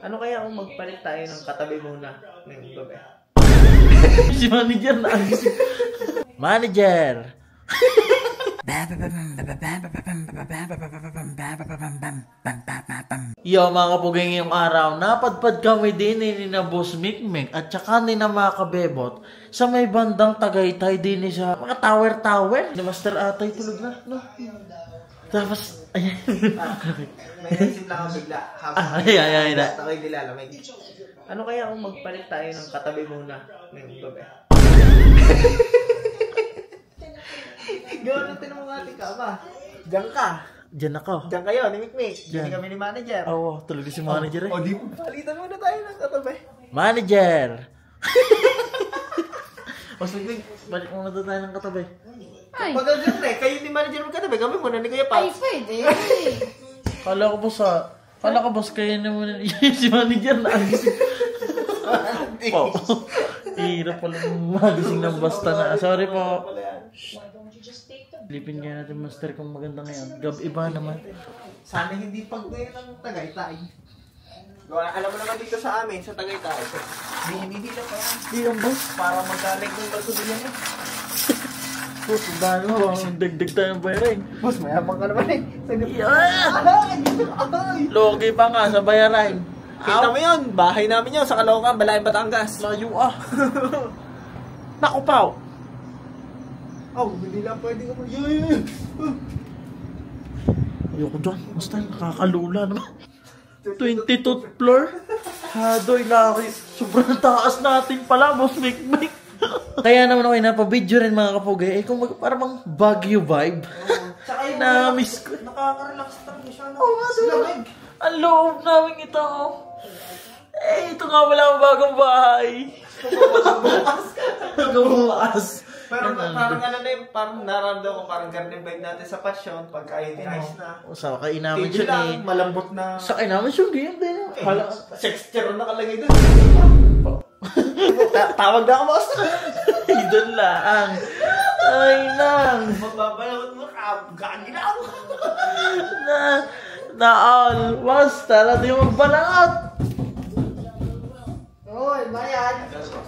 Ano kaya kung magpalit tayo ng katabi muna ngayong gabi? Si manager na Manager! Yo mga kapugay, ngayong araw, napadpad kami din ni na Boss Mikmik at saka ni na mga kabebot sa may bandang Tagaytay din sa mga tower. Ni Master Atay tulog na, no? Tapos, ayan. May naisip lang ako bigla. Ay. Ako'y nilalamig. Ano kaya kung magpalit tayo ng katabi muna ngayong gabi? Gawin natin ang mga ating ba? Diyan ka. Diyan ako. Diyan kayo, ni Mikmik. Diyan Diyan kami ni manager. Oo, tulog si manager eh. O di mo, palitan muna tayo ng katabi. Manager! Mas Mikmik, balik muna tayo ng katabi. Ay. Pag ganda eh, kayo ni manager magkatabi, kami muna ni Kuya Paps. Ay, pwede. Kala ko boss kayo naman si manager na agising. Po. Hirap pala magising ng basta na. Sorry po. Lipin kaya natin master kung maganda ngayon. Gab-iba naman. Sana hindi pag-day ng Tagaytay. Alam mo naman dito sa amin, sa Tagaytay. Hindi na pa yan. Hindi yung boss. Para magaling ng barsubilan eh. Boss, dahil mo, dagdag tayong bayarin. Boss, mayabang ka naman eh. Logi pa nga sa bayaran. Kita mo yun, bahay namin yun sa Caloocan, Balayan, Batangas. Layo ah. Naku Pao. Hindi lang pwede ka mo. Ayoko dyan. Basta nakakalula naman. 22th floor. Hadoy laki. Sobrang taas natin pala, Boss Mikmik. Kaya naman ako napabidyo rin mga kapugay. Kung parang Baguio vibe. Tsaka yung Na-miss ko. nakaka-relax talaga siya. Oo nga doon. Ang loob namin ito. Ito nga wala akong bagong bahay. Bukas. Pero parang ano na yun, parang naramdaman ko parang garden vibe natin sa passion pagka yun ice na. Sa kain namin Tigil siya lang, malambot na. Sa kain namin siya game din. Texture nakalagay doon. Tawag na ako boss. Doon lang. Ay nang. Magbabalawat mo, gagi na ako. Naal. Basta natin yung magbalangat. Oy, bayan.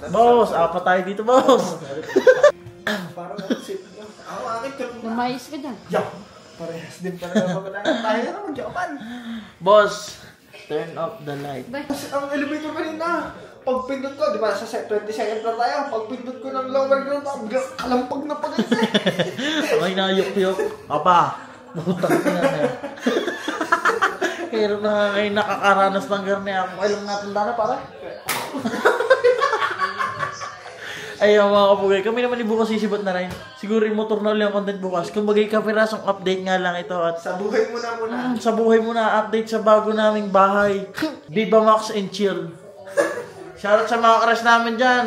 Boss, apat tayo dito, boss. Parang nagsip lang. Ako, akin ka. Lumayas ka dyan. Yak. Parehas din pala na babalayan. Tayo na mag-japan. Boss, turn off the light. Kasi ang elevator kanina, pag pindot ko, di ba sa 22nd floor tayo, pag pindot ko ng lower ground, kalampag na pag-isa. Ay, nayok-yok. Apa, butang ka na. Pero na ngayon nakakaranas ng garni ako. Kailang natin na para. Ayaw mga kapugay, kami naman bukas sisibat na rin. Siguro yung motor na ulit ang content bukas. Kung bagay kapirasong update nga lang ito. At Sa buhay mo na muna. sa buhay mo na update sa bago naming bahay. Viva Max and Chill. Shoutout sa mga crush namin dyan.